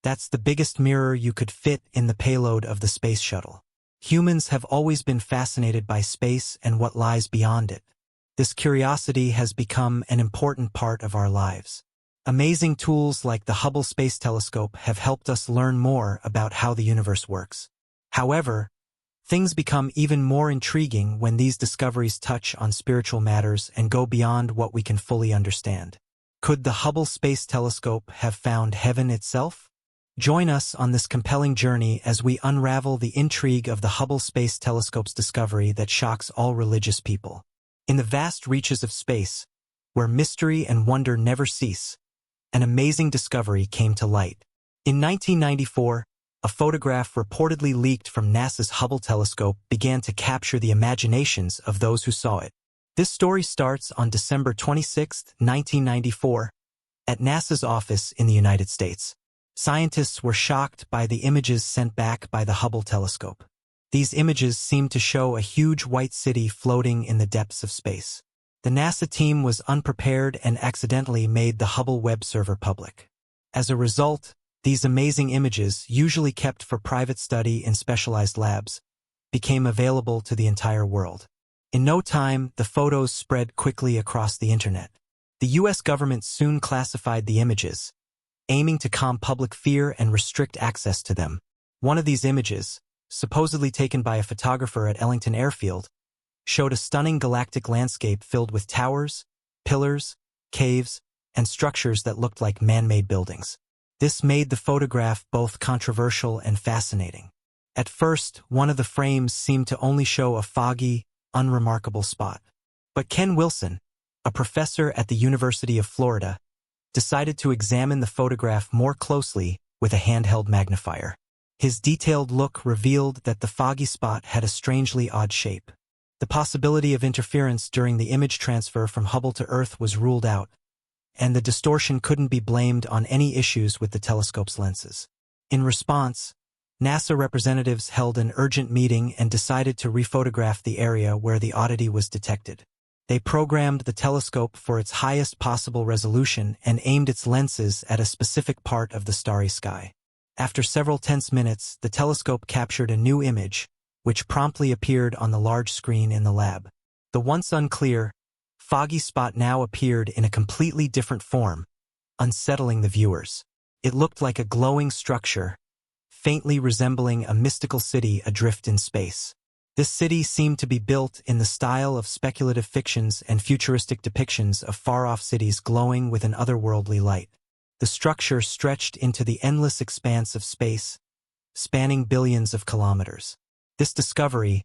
That's the biggest mirror you could fit in the payload of the space shuttle. Humans have always been fascinated by space and what lies beyond it. This curiosity has become an important part of our lives. Amazing tools like the Hubble Space Telescope have helped us learn more about how the universe works. However, things become even more intriguing when these discoveries touch on spiritual matters and go beyond what we can fully understand. Could the Hubble Space Telescope have found heaven itself? Join us on this compelling journey as we unravel the intrigue of the Hubble Space Telescope's discovery that shocks all religious people. In the vast reaches of space, where mystery and wonder never cease, an amazing discovery came to light. In 1994, a photograph reportedly leaked from NASA's Hubble telescope began to capture the imaginations of those who saw it. This story starts on December 26, 1994, at NASA's office in the United States. Scientists were shocked by the images sent back by the Hubble telescope. These images seemed to show a huge white city floating in the depths of space. The NASA team was unprepared and accidentally made the Hubble web server public. As a result, these amazing images, usually kept for private study in specialized labs, became available to the entire world. In no time, the photos spread quickly across the internet. The U.S. government soon classified the images, aiming to calm public fear and restrict access to them. One of these images, supposedly taken by a photographer at Ellington Airfield, showed a stunning galactic landscape filled with towers, pillars, caves, and structures that looked like man-made buildings. This made the photograph both controversial and fascinating. At first, one of the frames seemed to only show a foggy, unremarkable spot. But Ken Wilson, a professor at the University of Florida, decided to examine the photograph more closely with a handheld magnifier. His detailed look revealed that the foggy spot had a strangely odd shape. The possibility of interference during the image transfer from Hubble to Earth was ruled out, and the distortion couldn't be blamed on any issues with the telescope's lenses. In response, NASA representatives held an urgent meeting and decided to rephotograph the area where the oddity was detected. They programmed the telescope for its highest possible resolution and aimed its lenses at a specific part of the starry sky. After several tense minutes, the telescope captured a new image, which promptly appeared on the large screen in the lab. The once unclear, foggy spot now appeared in a completely different form, unsettling the viewers. It looked like a glowing structure, faintly resembling a mystical city adrift in space. This city seemed to be built in the style of speculative fictions and futuristic depictions of far-off cities glowing with an otherworldly light. The structure stretched into the endless expanse of space, spanning billions of kilometers. This discovery,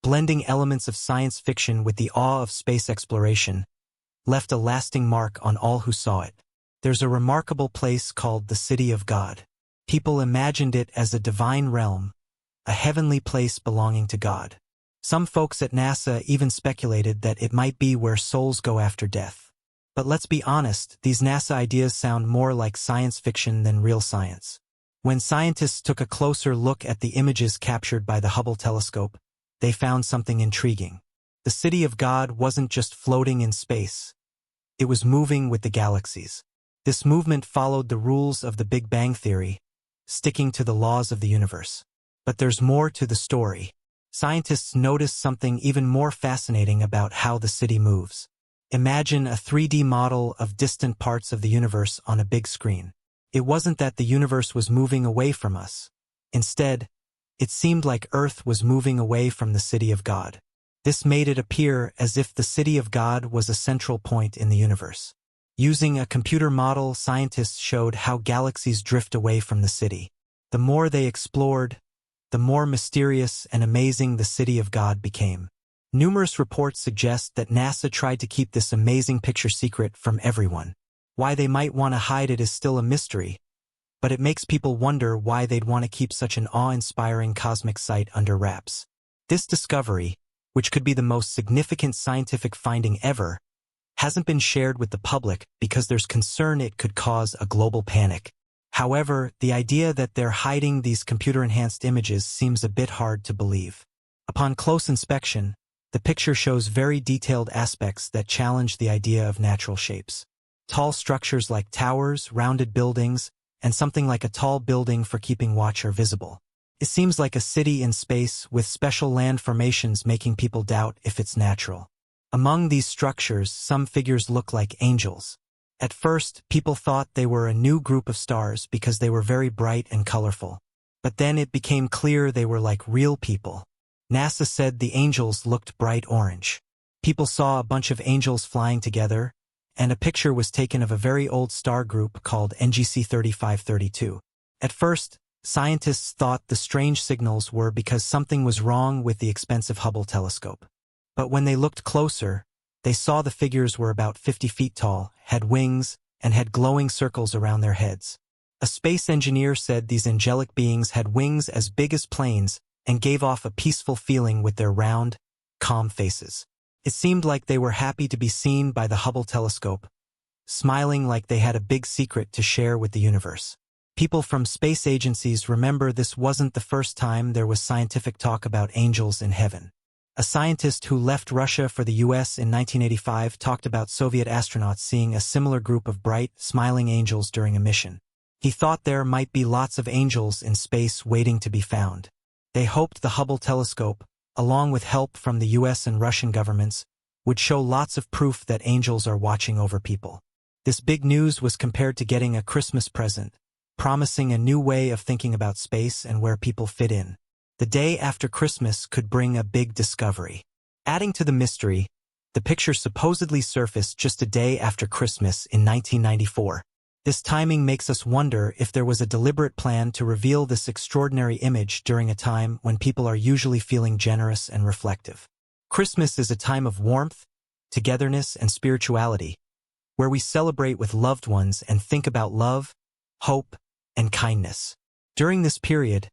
blending elements of science fiction with the awe of space exploration, left a lasting mark on all who saw it. There's a remarkable place called the City of God. People imagined it as a divine realm, a heavenly place belonging to God. Some folks at NASA even speculated that it might be where souls go after death. But let's be honest, these NASA ideas sound more like science fiction than real science. When scientists took a closer look at the images captured by the Hubble telescope, they found something intriguing. The City of God wasn't just floating in space. It was moving with the galaxies. This movement followed the rules of the Big Bang Theory, sticking to the laws of the universe. But there's more to the story. Scientists noticed something even more fascinating about how the city moves. Imagine a 3D model of distant parts of the universe on a big screen. It wasn't that the universe was moving away from us. Instead, it seemed like Earth was moving away from the City of God. This made it appear as if the City of God was a central point in the universe. Using a computer model, scientists showed how galaxies drift away from the city. The more they explored, the more mysterious and amazing the City of God became. Numerous reports suggest that NASA tried to keep this amazing picture secret from everyone. Why they might want to hide it is still a mystery, but it makes people wonder why they'd want to keep such an awe-inspiring cosmic sight under wraps. This discovery, which could be the most significant scientific finding ever, hasn't been shared with the public because there's concern it could cause a global panic. However, the idea that they're hiding these computer-enhanced images seems a bit hard to believe. Upon close inspection, the picture shows very detailed aspects that challenge the idea of natural shapes. Tall structures like towers, rounded buildings, and something like a tall building for keeping watch are visible. It seems like a city in space with special land formations making people doubt if it's natural. Among these structures, some figures look like angels. At first, people thought they were a new group of stars because they were very bright and colorful. But then it became clear they were like real people. NASA said the angels looked bright orange. People saw a bunch of angels flying together, and a picture was taken of a very old star group called NGC 3532. At first, scientists thought the strange signals were because something was wrong with the expensive Hubble telescope. But when they looked closer, they saw the figures were about 50 feet tall, had wings, and had glowing circles around their heads. A space engineer said these angelic beings had wings as big as planes and gave off a peaceful feeling with their round, calm faces. It seemed like they were happy to be seen by the Hubble telescope, smiling like they had a big secret to share with the universe. People from space agencies remember this wasn't the first time there was scientific talk about angels in heaven. A scientist who left Russia for the US in 1985 talked about Soviet astronauts seeing a similar group of bright, smiling angels during a mission. He thought there might be lots of angels in space waiting to be found. They hoped the Hubble telescope, along with help from the US and Russian governments, would show lots of proof that angels are watching over people. This big news was compared to getting a Christmas present, promising a new way of thinking about space and where people fit in. The day after Christmas could bring a big discovery. Adding to the mystery, the picture supposedly surfaced just a day after Christmas in 1994. This timing makes us wonder if there was a deliberate plan to reveal this extraordinary image during a time when people are usually feeling generous and reflective. Christmas is a time of warmth, togetherness, and spirituality, where we celebrate with loved ones and think about love, hope, and kindness. During this period,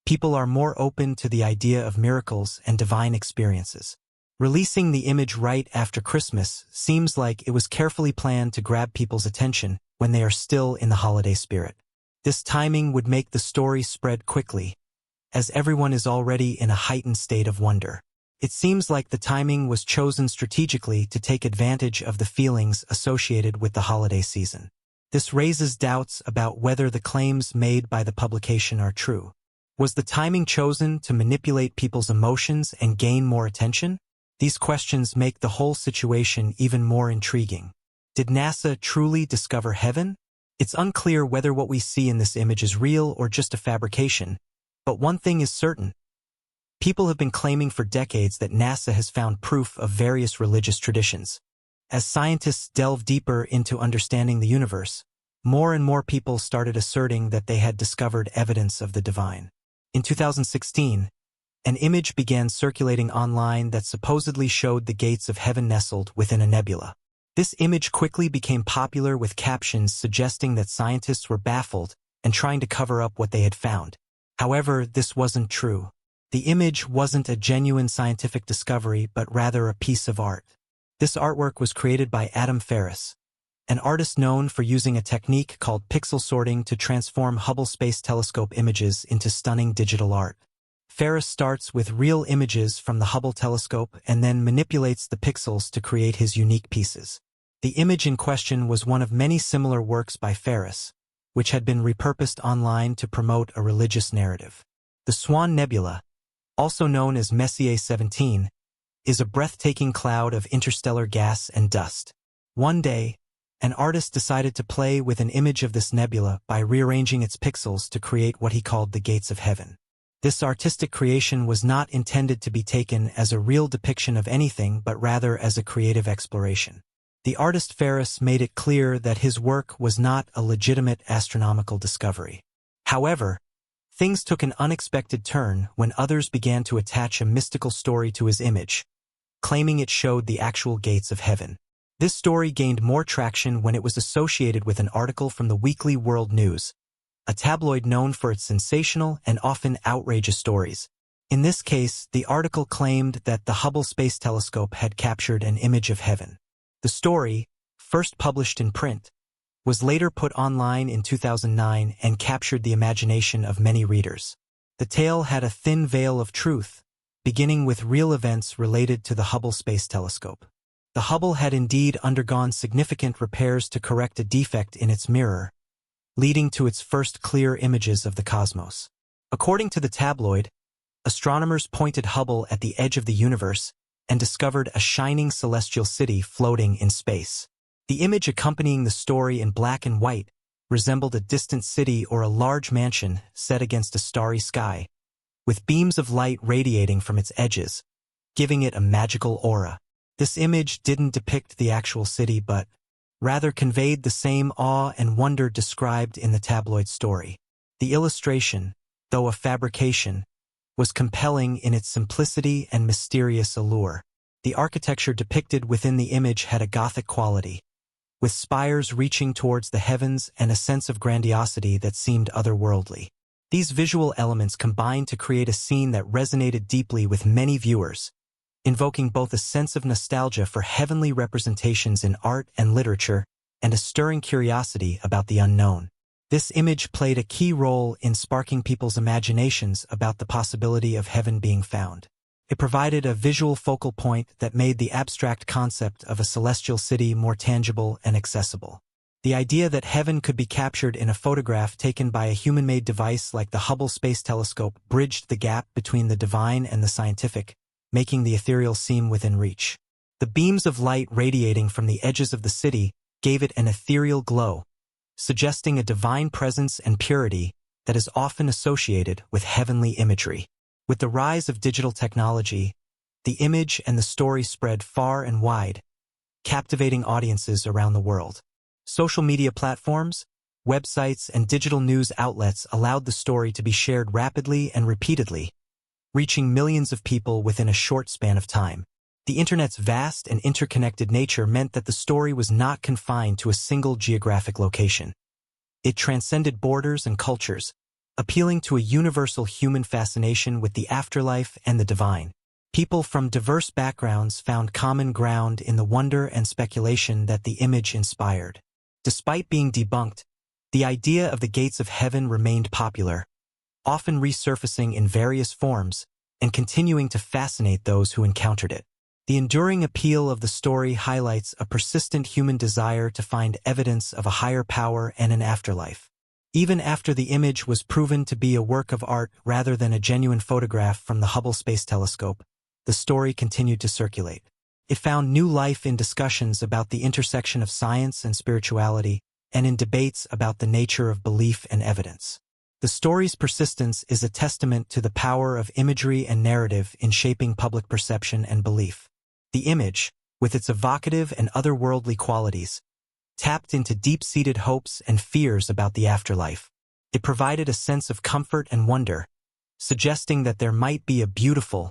people are more open to the idea of miracles and divine experiences. Releasing the image right after Christmas seems like it was carefully planned to grab people's attention when they are still in the holiday spirit. This timing would make the story spread quickly, as everyone is already in a heightened state of wonder. It seems like the timing was chosen strategically to take advantage of the feelings associated with the holiday season. This raises doubts about whether the claims made by the publication are true. Was the timing chosen to manipulate people's emotions and gain more attention? These questions make the whole situation even more intriguing. Did NASA truly discover heaven? It's unclear whether what we see in this image is real or just a fabrication, but one thing is certain. People have been claiming for decades that NASA has found proof of various religious traditions. As scientists delve deeper into understanding the universe, more and more people started asserting that they had discovered evidence of the divine. In 2016, an image began circulating online that supposedly showed the gates of heaven nestled within a nebula. This image quickly became popular with captions suggesting that scientists were baffled and trying to cover up what they had found. However, this wasn't true. The image wasn't a genuine scientific discovery, but rather a piece of art. This artwork was created by Adam Ferris, an artist known for using a technique called pixel sorting to transform Hubble Space Telescope images into stunning digital art. Ferris starts with real images from the Hubble telescope and then manipulates the pixels to create his unique pieces. The image in question was one of many similar works by Ferris, which had been repurposed online to promote a religious narrative. The Swan Nebula, also known as Messier 17, is a breathtaking cloud of interstellar gas and dust. One day, an artist decided to play with an image of this nebula by rearranging its pixels to create what he called the gates of heaven. This artistic creation was not intended to be taken as a real depiction of anything but rather as a creative exploration. The artist Ferris made it clear that his work was not a legitimate astronomical discovery. However, things took an unexpected turn when others began to attach a mystical story to his image, claiming it showed the actual gates of heaven. This story gained more traction when it was associated with an article from the Weekly World News, a tabloid known for its sensational and often outrageous stories. In this case, the article claimed that the Hubble Space Telescope had captured an image of heaven. The story, first published in print, was later put online in 2009 and captured the imagination of many readers. The tale had a thin veil of truth, beginning with real events related to the Hubble Space Telescope. The Hubble had indeed undergone significant repairs to correct a defect in its mirror, leading to its first clear images of the cosmos. According to the tabloid, astronomers pointed Hubble at the edge of the universe and discovered a shining celestial city floating in space. The image accompanying the story in black and white resembled a distant city or a large mansion set against a starry sky, with beams of light radiating from its edges, giving it a magical aura. This image didn't depict the actual city but rather conveyed the same awe and wonder described in the tabloid story. The illustration, though a fabrication, was compelling in its simplicity and mysterious allure. The architecture depicted within the image had a Gothic quality, with spires reaching towards the heavens and a sense of grandiosity that seemed otherworldly. These visual elements combined to create a scene that resonated deeply with many viewers, invoking both a sense of nostalgia for heavenly representations in art and literature and a stirring curiosity about the unknown. This image played a key role in sparking people's imaginations about the possibility of heaven being found. It provided a visual focal point that made the abstract concept of a celestial city more tangible and accessible. The idea that heaven could be captured in a photograph taken by a human-made device like the Hubble Space Telescope bridged the gap between the divine and the scientific, making the ethereal seem within reach. The beams of light radiating from the edges of the city gave it an ethereal glow, suggesting a divine presence and purity that is often associated with heavenly imagery. With the rise of digital technology, the image and the story spread far and wide, captivating audiences around the world. Social media platforms, websites, and digital news outlets allowed the story to be shared rapidly and repeatedly, reaching millions of people within a short span of time. The Internet's vast and interconnected nature meant that the story was not confined to a single geographic location. It transcended borders and cultures, appealing to a universal human fascination with the afterlife and the divine. People from diverse backgrounds found common ground in the wonder and speculation that the image inspired. Despite being debunked, the idea of the gates of heaven remained popular, often resurfacing in various forms and continuing to fascinate those who encountered it. The enduring appeal of the story highlights a persistent human desire to find evidence of a higher power and an afterlife. Even after the image was proven to be a work of art rather than a genuine photograph from the Hubble Space Telescope, the story continued to circulate. It found new life in discussions about the intersection of science and spirituality, and in debates about the nature of belief and evidence. The story's persistence is a testament to the power of imagery and narrative in shaping public perception and belief. The image, with its evocative and otherworldly qualities, tapped into deep-seated hopes and fears about the afterlife. It provided a sense of comfort and wonder, suggesting that there might be a beautiful,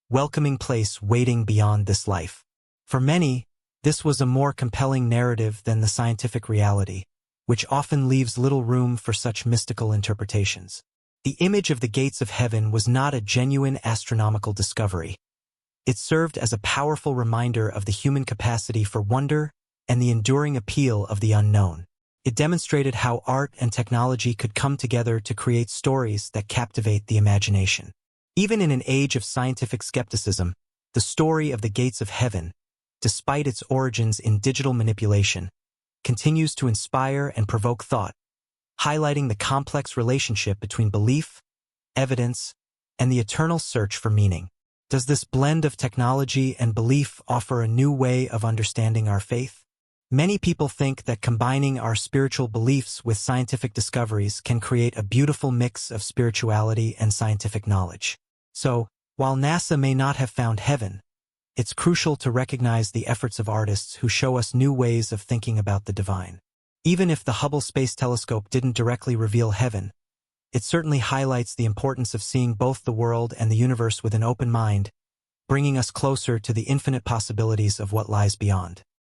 welcoming place waiting beyond this life. For many, this was a more compelling narrative than the scientific reality, which often leaves little room for such mystical interpretations. The image of the gates of heaven was not a genuine astronomical discovery. It served as a powerful reminder of the human capacity for wonder and the enduring appeal of the unknown. It demonstrated how art and technology could come together to create stories that captivate the imagination. Even in an age of scientific skepticism, the story of the gates of heaven, despite its origins in digital manipulation, continues to inspire and provoke thought, highlighting the complex relationship between belief, evidence, and the eternal search for meaning. Does this blend of technology and belief offer a new way of understanding our faith? Many people think that combining our spiritual beliefs with scientific discoveries can create a beautiful mix of spirituality and scientific knowledge. So, while NASA may not have found heaven, it's crucial to recognize the efforts of artists who show us new ways of thinking about the divine. Even if the Hubble Space Telescope didn't directly reveal heaven, it certainly highlights the importance of seeing both the world and the universe with an open mind, bringing us closer to the infinite possibilities of what lies beyond.